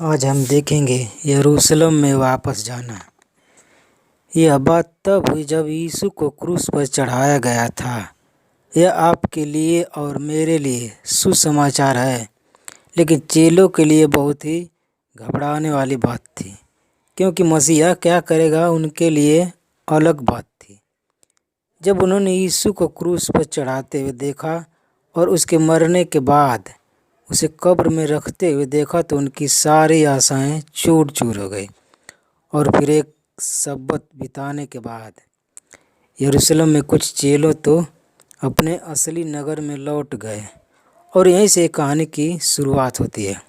आज हम देखेंगे यरूशलेम में वापस जाना। यह बात तब हुई जब यीशु को क्रूस पर चढ़ाया गया था। यह आपके लिए और मेरे लिए सुसमाचार है, लेकिन चेलों के लिए बहुत ही घबराने वाली बात थी, क्योंकि मसीहा क्या करेगा उनके लिए अलग बात थी। जब उन्होंने यीशु को क्रूस पर चढ़ाते हुए देखा और उसके मरने के बाद उसे कब्र में रखते हुए देखा तो उनकी सारी आशाएं चूर चूर हो गई। और फिर एक सब्बत बिताने के बाद यरूशलेम में कुछ चेलों तो अपने असली नगर में लौट गए और यहीं से कहानी की शुरुआत होती है।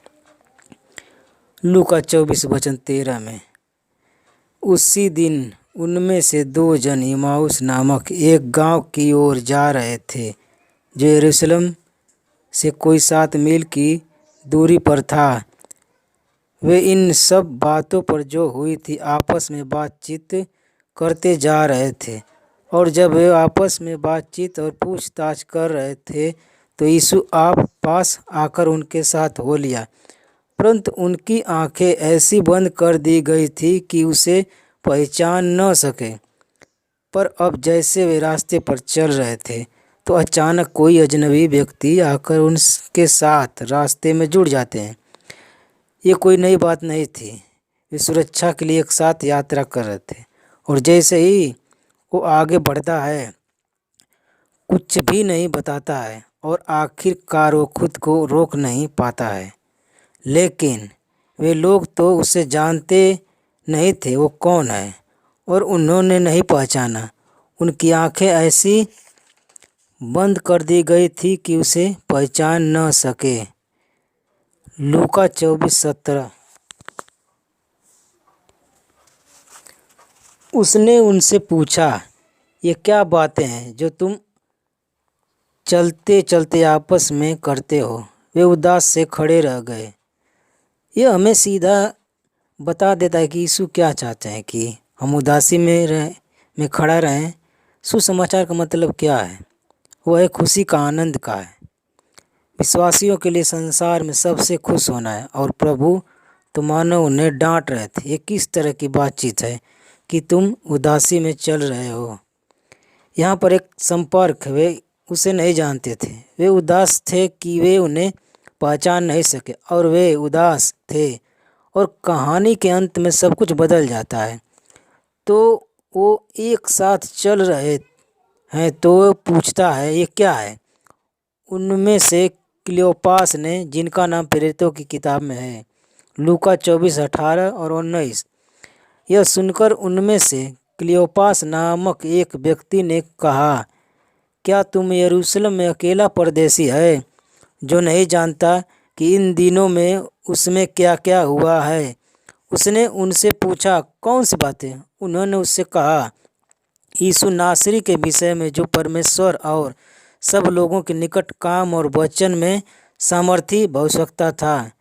लूका 24:13 में उसी दिन उनमें से 2 जन इमाउस नामक एक गांव की ओर जा रहे थे, जो यरूशलेम से कोई 7 मील की दूरी पर था। वे इन सब बातों पर जो हुई थी आपस में बातचीत करते जा रहे थे, और जब वे आपस में बातचीत और पूछताछ कर रहे थे तो यीशु आप पास आकर उनके साथ हो लिया, परंतु उनकी आंखें ऐसी बंद कर दी गई थी कि उसे पहचान न सके। पर अब जैसे वे रास्ते पर चल रहे थे तो अचानक कोई अजनबी व्यक्ति आकर उनके साथ रास्ते में जुड़ जाते हैं। ये कोई नई बात नहीं थी। वे सुरक्षा के लिए एक साथ यात्रा कर रहे थे, और जैसे ही वो आगे बढ़ता है कुछ भी नहीं बताता है और आखिरकार वो खुद को रोक नहीं पाता है। लेकिन वे लोग तो उसे जानते नहीं थे वो कौन है, और उन्होंने नहीं पहचाना। उनकी आंखें ऐसी बंद कर दी गई थी कि उसे पहचान न सके। लूका 24:17। उसने उनसे पूछा, ये क्या बातें हैं जो तुम चलते चलते आपस में करते हो? वे उदास से खड़े रह गए। यह हमें सीधा बता देता है कि यीशु क्या चाहते हैं कि हम उदासी में खड़ा रहें। सुसमाचार का मतलब क्या है? वह खुशी का आनंद का है। विश्वासियों के लिए संसार में सबसे खुश होना है, और प्रभु तो मानो उन्हें डांट रहे थे। ये किस तरह की बातचीत है कि तुम उदासी में चल रहे हो? यहाँ पर एक संपर्क, वे उसे नहीं जानते थे। वे उदास थे कि वे उन्हें पहचान नहीं सके, और वे उदास थे। और कहानी के अंत में सब कुछ बदल जाता है। तो वो एक साथ चल रहे हैं तो वो पूछता है, ये क्या है? उनमें से क्लियोपास ने, जिनका नाम प्रेरितों की किताब में है, लूका 24:18 और 19। यह सुनकर उनमें से क्लियोपास नामक एक व्यक्ति ने कहा, क्या तुम यरूशलेम में अकेला परदेसी है जो नहीं जानता कि इन दिनों में उसमें क्या क्या हुआ है? उसने उनसे पूछा, कौन सी बातें? उन्होंने उससे कहा, यीशु नासरी के विषय में, जो परमेश्वर और सब लोगों के निकट काम और वचन में सामर्थी भविष्यवक्ता था।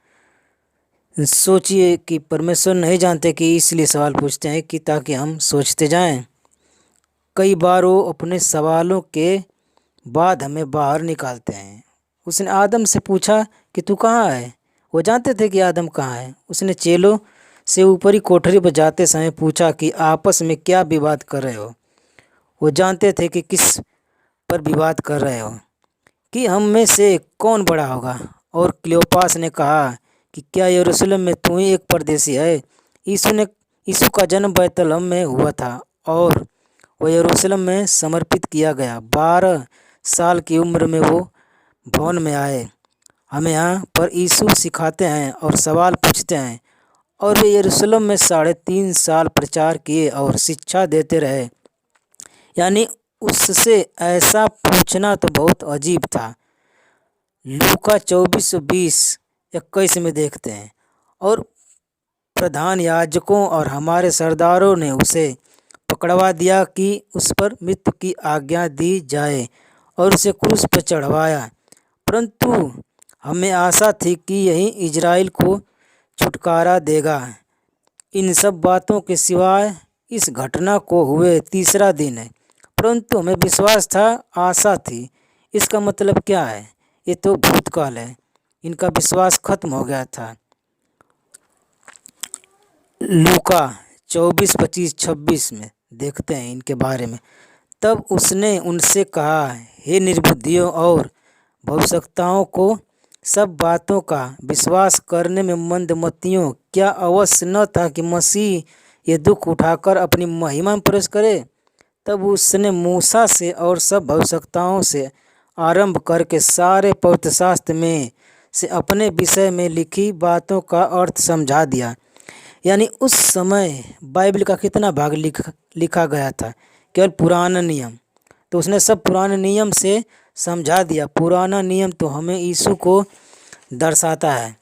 सोचिए कि परमेश्वर नहीं जानते कि इसलिए सवाल पूछते हैं कि ताकि हम सोचते जाएं। कई बार वो अपने सवालों के बाद हमें बाहर निकालते हैं। उसने आदम से पूछा कि तू कहाँ है? वो जानते थे कि आदम कहाँ है। उसने चेलों से ऊपरी कोठरी पर जाते समय पूछा कि आपस में क्या विवाद कर रहे हो? वो जानते थे कि किस पर विवाद कर रहे हो, कि हम में से कौन बड़ा होगा। और क्लियोपास ने कहा कि क्या यरूशलेम में तू ही एक परदेसी है? यीशु का जन्म बैतलहम में हुआ था, और वह यरूशलेम में समर्पित किया गया। 12 साल की उम्र में वो भवन में आए। हमें यहाँ पर यीशु सिखाते हैं और सवाल पूछते हैं, और वे यरूशलेम में 3.5 साल प्रचार किए और शिक्षा देते रहे। यानी उससे ऐसा पूछना तो बहुत अजीब था। लूका 24:20-21 में देखते हैं, और प्रधान याजकों और हमारे सरदारों ने उसे पकड़वा दिया कि उस पर मृत्यु की आज्ञा दी जाए और उसे क्रूस पर चढ़वाया। परंतु हमें आशा थी कि यही इजराइल को छुटकारा देगा। इन सब बातों के सिवाय इस घटना को हुए 3रा दिन है, परंतु हमें विश्वास था, आशा थी। इसका मतलब क्या है? ये तो भूतकाल है। इनका विश्वास खत्म हो गया था। लूका 24, 25, 26 में देखते हैं इनके बारे में। तब उसने उनसे कहा, हे निर्बुद्धियों और भविष्यवक्ताओं को सब बातों का विश्वास करने में मंदमतियों, क्या अवश्य न था कि मसीह ये दुख उठाकर अपनी महिमा में प्रवेश करे? तब उसने मूसा से और सब भविष्यवक्ताओं से आरंभ करके सारे पवित्र शास्त्र में से अपने विषय में लिखी बातों का अर्थ समझा दिया। यानी उस समय बाइबल का कितना भाग लिखा गया था? केवल पुराना नियम। तो उसने सब पुराने नियम से समझा दिया। पुराना नियम तो हमें यीशु को दर्शाता है।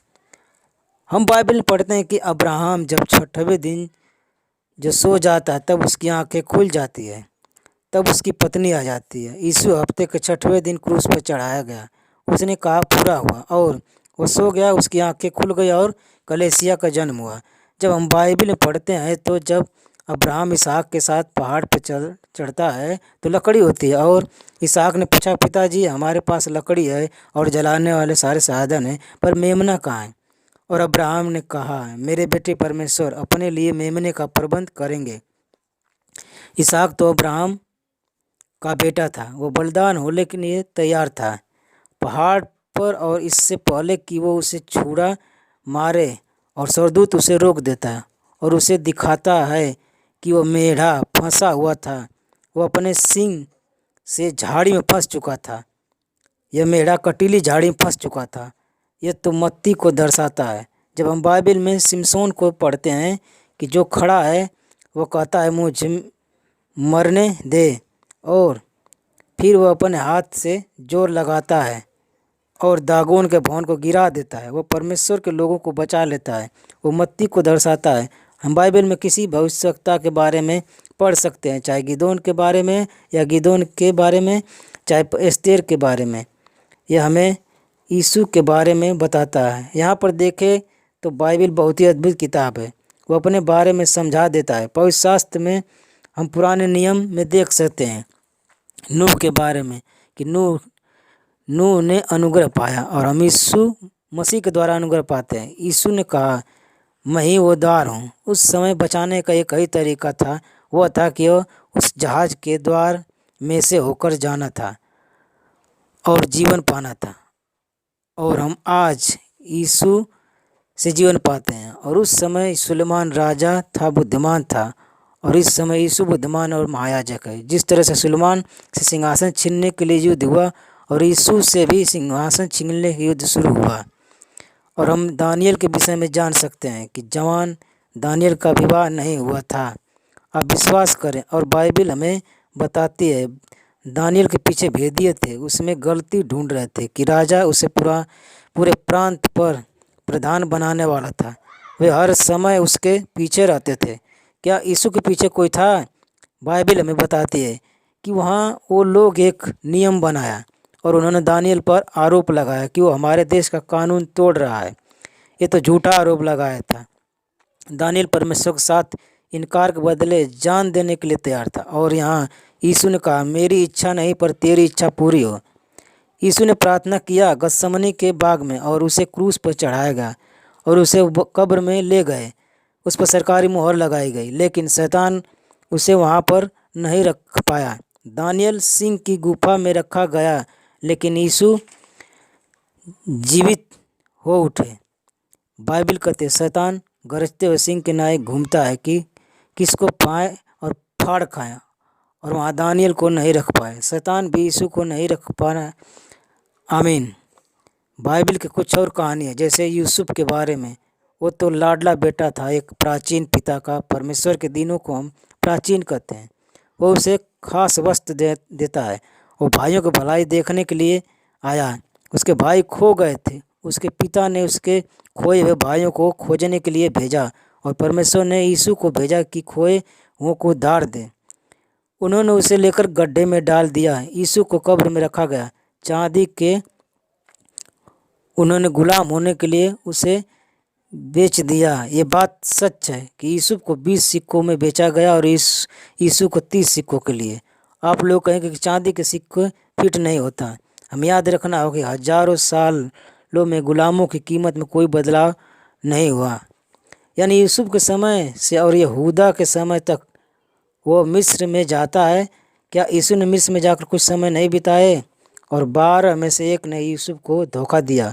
हम बाइबल पढ़ते हैं कि अब्राहम जब 6वें दिन जो सो जाता है तब उसकी आंखें खुल जाती है, तब उसकी पत्नी आ जाती है। यीशु हफ्ते के 6वें दिन क्रूस पर चढ़ाया गया। उसने कहा पूरा हुआ और वो सो गया, उसकी आंखें खुल गई और कलीसिया का जन्म हुआ। जब हम बाइबल में पढ़ते हैं तो जब अब्राहम इसहाक के साथ पहाड़ पर चढ़ता है तो लकड़ी होती है और इसहाक ने पूछा, पिताजी हमारे पास लकड़ी है और जलाने वाले सारे साधन हैं, पर मेमना कहाँ है? और अब्राहम ने कहा, मेरे बेटे परमेश्वर अपने लिए मेमने का प्रबंध करेंगे। इसहाक तो अब्राहम का बेटा था, वो बलिदान होने के लिए तैयार था पहाड़ पर। और इससे पहले कि वो उसे छुरा मारे और स्वर्गदूत उसे रोक देता है और उसे दिखाता है कि वो मेढ़ा फंसा हुआ था, वो अपने सींग से झाड़ी में फंस चुका था। यह मेढ़ा कटीली झाड़ी में फंस चुका था। यह तो मत्ती को दर्शाता है। जब हम बाइबल में सिमसोन को पढ़ते हैं कि जो खड़ा है वो कहता है मुझे मरने दे, और फिर वह अपने हाथ से जोर लगाता है और दागोन के भवन को गिरा देता है। वो परमेश्वर के लोगों को बचा लेता है। वो मत्ती को दर्शाता है। हम बाइबल में किसी भविष्यवक्ता के बारे में पढ़ सकते हैं, चाहे गिदोन के बारे में या गिदोन के बारे में, चाहे एस्तेर के बारे में। यह हमें यीशु के बारे में बताता है। यहाँ पर देखें तो बाइबल बहुत ही अद्भुत किताब है। वो अपने बारे में समझा देता है। पवित्र शास्त्र में हम पुराने नियम में देख सकते हैं नूह के बारे में कि नूह ने अनुग्रह पाया, और हम यीशु मसीह के द्वारा अनुग्रह पाते हैं। यीशु ने कहा, मैं ही वो द्वार हूँ। उस समय बचाने का एक ही तरीका था, वह था कि वह उस जहाज के द्वार में से होकर जाना था और जीवन पाना था। और हम आज यीशु से जीवन पाते हैं। और उस समय सुलेमान राजा था, बुद्धिमान था, और इस समय यीशु बुद्धिमान और महायाजक है। जिस तरह से सुलेमान से सिंहासन छीनने के लिए युद्ध हुआ और यीशु से भी सिंहासन छीनने का युद्ध शुरू हुआ। और हम दानियल के विषय में जान सकते हैं कि जवान दानियल का विवाह नहीं हुआ था। आप विश्वास करें, और बाइबल हमें बताती है दानियल के पीछे भेदिए थे, उसमें गलती ढूंढ रहे थे कि राजा उसे पूरे प्रांत पर प्रधान बनाने वाला था। वे हर समय उसके पीछे रहते थे। क्या यीशु के पीछे कोई था? बाइबल हमें बताती है कि वहाँ वो लोग एक नियम बनाया और उन्होंने दानियल पर आरोप लगाया कि वो हमारे देश का कानून तोड़ रहा है। ये तो झूठा आरोप लगाया था। दानियल परमेश्वर के साथ इनकार के बदले जान देने के लिए तैयार था। और यहाँ यीशु ने कहा, मेरी इच्छा नहीं पर तेरी इच्छा पूरी हो। यीशु ने प्रार्थना किया गतसमनी के बाग में, और उसे क्रूस पर चढ़ाया गया और उसे कब्र में ले गए। उस पर सरकारी मुहर लगाई गई, लेकिन शैतान उसे वहाँ पर नहीं रख पाया। दानियल सिंह की गुफा में रखा गया, लेकिन यीशु जीवित हो उठे। बाइबल कहते शैतान गरजते हुए सिंह के नाए घूमता है कि किसको पाए और फाड़ खाए, और वहाँ दानियल को नहीं रख पाए। शैतान भी यीशु को नहीं रख पाना। आमीन। बाइबल के कुछ और कहानी है, जैसे यूसुफ के बारे में। वो तो लाडला बेटा था एक प्राचीन पिता का। परमेश्वर के दिनों को हम प्राचीन कहते हैं। वो उसे खास वस्त्र देता है। वो भाइयों की भलाई देखने के लिए आया। उसके भाई खो गए थे। उसके पिता ने उसके खोए हुए भाइयों को खोजने के लिए भेजा, और परमेश्वर ने यीशु को भेजा कि खोए हुओं को उद्धार दे। उन्होंने उसे लेकर गड्ढे में डाल दिया। यीशु को कब्र में रखा गया। चांदी के उन्होंने गुलाम होने के लिए उसे बेच दिया। ये बात सच है कि यूसुफ को 20 सिक्कों में बेचा गया और यीशु को 30 सिक्कों के लिए। आप लोग कहेंगे कि चांदी के सिक्के फिट नहीं होता। हम याद रखना होगा कि हजारों सालों में गुलामों की कीमत में कोई बदलाव नहीं हुआ। यानी यूसुफ के समय से और यहूदा के समय तक वो मिस्र में जाता है। क्या यीशु ने मिस्र में जाकर कुछ समय नहीं बिताए? और 12 में से एक ने यूसुफ को धोखा दिया।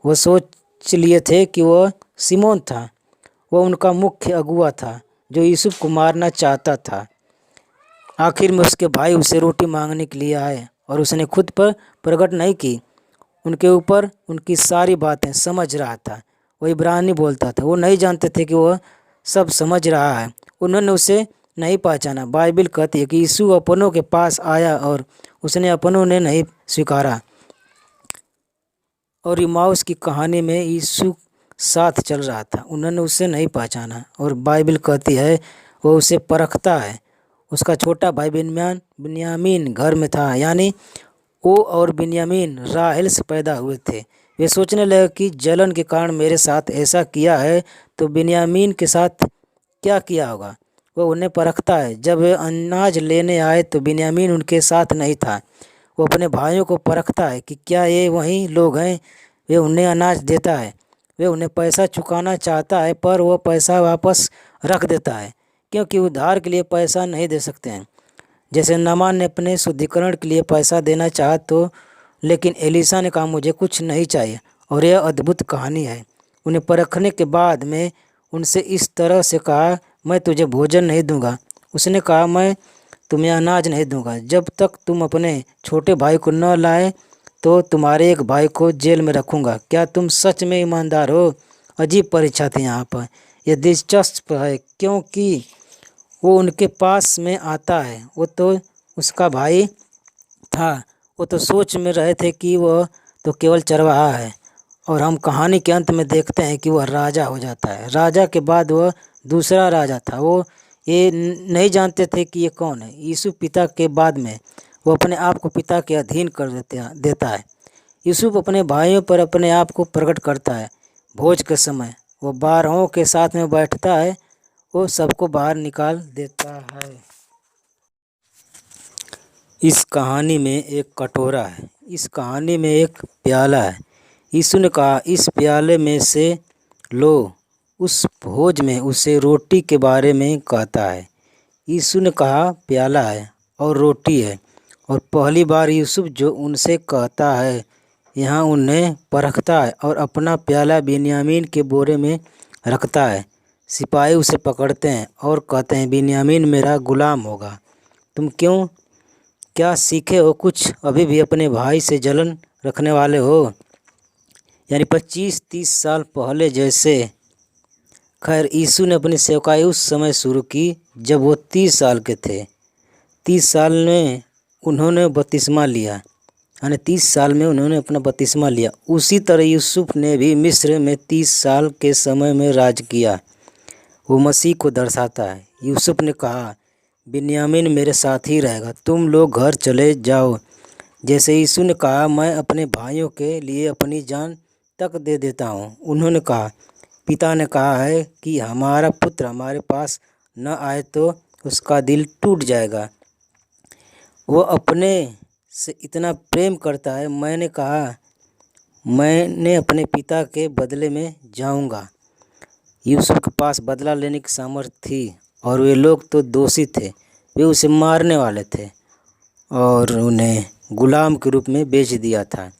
वो सोच लिए थे कि वह सिमोन था, वह उनका मुख्य अगुआ था जो यूसुफ को मारना चाहता था। आखिर में उसके भाई उसे रोटी मांगने के लिए आए और उसने खुद पर प्रकट नहीं की। उनके ऊपर उनकी सारी बातें समझ रहा था। वो इब्रानी बोलता था। वो नहीं जानते थे कि वह सब समझ रहा है। उन्होंने उसे नहीं पहचाना। बाइबल कहती है कि यीशु अपनों के पास आया और उसने अपनों ने नहीं स्वीकारा। और इमाउस की कहानी में यीशु साथ चल रहा था, उन्होंने उसे नहीं पहचाना। और बाइबल कहती है वो उसे परखता है। उसका छोटा भाई बिन्यामीन घर में था, यानी वो और बिन्यामीन राहेल से पैदा हुए थे। वे सोचने लगे कि जलन के कारण मेरे साथ ऐसा किया है तो बिन्यामीन के साथ क्या किया होगा। वह उन्हें परखता है। जब वे अनाज लेने आए तो बिन्यामीन उनके साथ नहीं था। वो अपने भाइयों को परखता है कि क्या ये वही लोग हैं। वे उन्हें अनाज देता है। वे उन्हें पैसा चुकाना चाहता है पर वह पैसा वापस रख देता है, क्योंकि उधार के लिए पैसा नहीं दे सकते हैं। जैसे नामान ने अपने शुद्धिकरण के लिए पैसा देना चाहा तो, लेकिन एलीशा ने कहा मुझे कुछ नहीं चाहिए। और यह अद्भुत कहानी है। उन्हें परखने के बाद में उनसे इस तरह से कहा, मैं तुझे भोजन नहीं दूंगा। उसने कहा, मैं तुम्हें अनाज नहीं दूंगा जब तक तुम अपने छोटे भाई को न लाए, तो तुम्हारे एक भाई को जेल में रखूंगा। क्या तुम सच में ईमानदार हो? अजीब परीक्षा थी यहाँ पर। यह दिलचस्प है क्योंकि वो उनके पास में आता है। वो तो उसका भाई था। वो तो सोच में रहे थे कि वह तो केवल चरवाहा है। और हम कहानी के अंत में देखते हैं कि वह राजा हो जाता है। राजा के बाद वह दूसरा राजा था। वो ये नहीं जानते थे कि ये कौन है। यीशु पिता के बाद में वो अपने आप को पिता के अधीन कर देता है। यूसुफ अपने भाइयों पर अपने आप को प्रकट करता है। भोज के समय वो बारहों के साथ में बैठता है। वो सबको बाहर निकाल देता है। इस कहानी में एक कटोरा है। इस कहानी में एक प्याला है। यीशु ने कहा, इस प्याले में से लो। उस भोज में उसे रोटी के बारे में कहता है। यीशु ने कहा प्याला है और रोटी है। और पहली बार यूसुफ जो उनसे कहता है, यहाँ उन्हें परखता है और अपना प्याला बिन्यामीन के बोरे में रखता है। सिपाही उसे पकड़ते हैं और कहते हैं, बिन्यामीन मेरा गुलाम होगा। तुम क्या सीखे हो कुछ? अभी भी अपने भाई से जलन रखने वाले हो? यानी 25-30 साल पहले जैसे। खैर, यीशु ने अपनी सेवकाई उस समय शुरू की जब वो 30 साल के थे। 30 साल में उन्होंने बपतिस्मा लिया, यानी 30 साल में उन्होंने अपना बपतिस्मा लिया। उसी तरह यूसुफ ने भी मिस्र में 30 साल के समय में राज किया। वो मसीह को दर्शाता है। यूसुफ ने कहा, बिन्यामीन मेरे साथ ही रहेगा, तुम लोग घर चले जाओ। जैसे यीशु ने कहा, मैं अपने भाइयों के लिए अपनी जान तक दे देता हूँ। उन्होंने कहा, पिता ने कहा है कि हमारा पुत्र हमारे पास न आए तो उसका दिल टूट जाएगा। वो अपने से इतना प्रेम करता है। मैंने कहा, मैंने अपने पिता के बदले में जाऊंगा। यूसुफ के पास बदला लेने की सामर्थ्य थी और वे लोग तो दोषी थे। वे उसे मारने वाले थे और उन्हें गुलाम के रूप में बेच दिया था।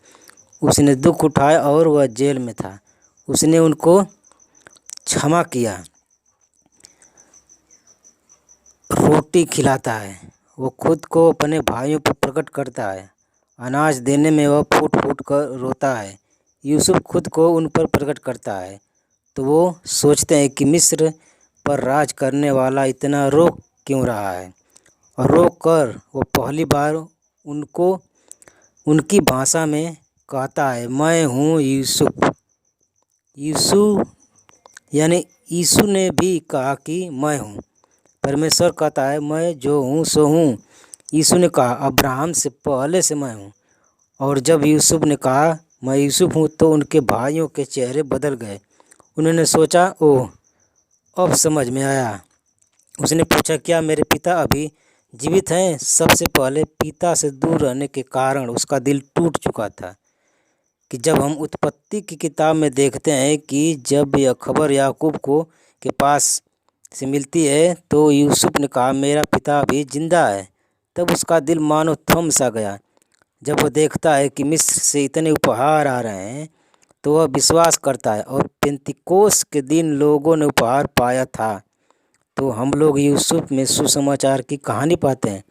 उसने दुख उठाया और वह जेल में था। उसने उनको क्षमा किया, रोटी खिलाता है। वो खुद को अपने भाइयों पर प्रकट करता है। अनाज देने में वह फूट फूट कर रोता है। यूसुफ खुद को उन पर प्रकट करता है तो वो सोचते हैं कि मिस्र पर राज करने वाला इतना रो क्यों रहा है। और रो कर वो पहली बार उनको उनकी भाषा में कहता है, मैं हूँ यूसुफ। यीशु ने भी कहा कि मैं हूँ। परमेश्वर कहता है, मैं जो हूँ सो हूँ। यीशु ने कहा, अब्राहम से पहले से मैं हूँ। और जब यूसुफ ने कहा मैं यूसुफ हूँ तो उनके भाइयों के चेहरे बदल गए। उन्होंने सोचा, ओह, अब समझ में आया। उसने पूछा, क्या मेरे पिता अभी जीवित हैं? सबसे पहले पिता से दूर रहने के कारण उसका दिल टूट चुका था। कि जब हम उत्पत्ति की किताब में देखते हैं कि जब यह खबर याकूब को के पास से मिलती है तो यूसुफ ने कहा, मेरा पिता अभी जिंदा है। तब उसका दिल मानो थम सा गया। जब वह देखता है कि मिस्र से इतने उपहार आ रहे हैं तो वह विश्वास करता है, और पेंतिकोस के दिन लोगों ने उपहार पाया था। तो हम लोग यूसुफ में सुसमाचार की कहानी पाते हैं।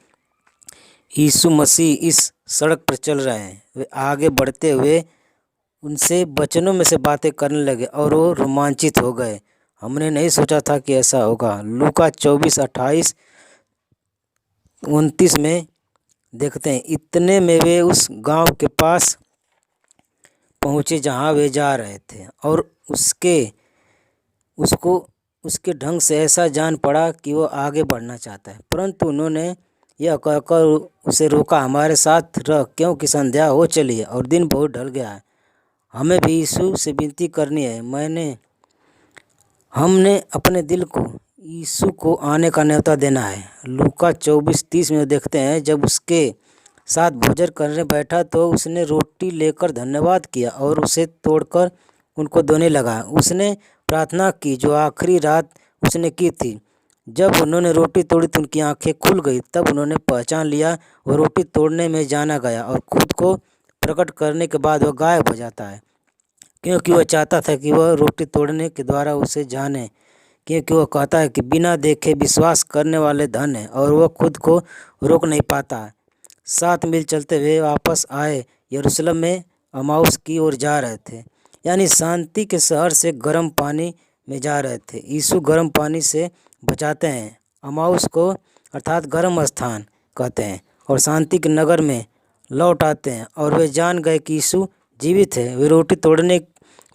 यीशु मसीह इस सड़क पर चल रहे हैं। वे आगे बढ़ते हुए उनसे वचनों में से बातें करने लगे और वो रोमांचित हो गए। हमने नहीं सोचा था कि ऐसा होगा। लूका 24:28-29 में देखते हैं, इतने में वे उस गांव के पास पहुँचे जहाँ वे जा रहे थे, और उसको उसके ढंग से ऐसा जान पड़ा कि वो आगे बढ़ना चाहता है, परंतु उन्होंने यह कहकर उसे रोका, हमारे साथ रह, क्योंकि संध्या हो चली है और दिन बहुत ढल गया है। हमें भी यीशु से विनती करनी है। हमने अपने दिल को यीशु को आने का न्योता देना है। लूका 24:30 में देखते हैं, जब उसके साथ भोजन करने बैठा तो उसने रोटी लेकर धन्यवाद किया और उसे तोड़कर उनको देने लगा। उसने प्रार्थना की जो आखिरी रात उसने की थी। जब उन्होंने रोटी तोड़ी तो उनकी आंखें खुल गई। तब उन्होंने पहचान लिया वह रोटी तोड़ने में जाना गया, और खुद को प्रकट करने के बाद वह गायब हो जाता है, क्योंकि वह चाहता था कि वह रोटी तोड़ने के द्वारा उसे जाने। क्योंकि वह कहता है कि बिना देखे विश्वास करने वाले धन है, और वह खुद को रोक नहीं पाता। 7 मील चलते हुए वापस आए। यरूशलेम में अमाउस की ओर जा रहे थे, यानी शांति के शहर से गर्म पानी में जा रहे थे। यीशु गर्म पानी से बचाते हैं। अमाउस को अर्थात गर्म स्थान कहते हैं, और शांति के नगर में लौट आते हैं, और वे जान गए कि यीशु जीवित है। वे रोटी तोड़ने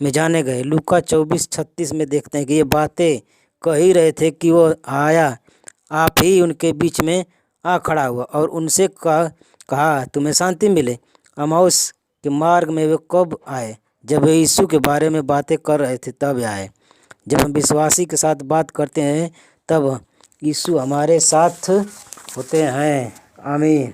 में जाने गए। लूका 24:36 में देखते हैं कि ये बातें कह ही रहे थे कि वो आया, आप ही उनके बीच में आ खड़ा हुआ और उनसे कहा तुम्हें शांति मिले। अमाउस के मार्ग में वे कब आए? जब वे यीशु के बारे में बातें कर रहे थे तब आए। जब हम विश्वासी के साथ बात करते हैं तब यीशु हमारे साथ होते हैं। आमीन।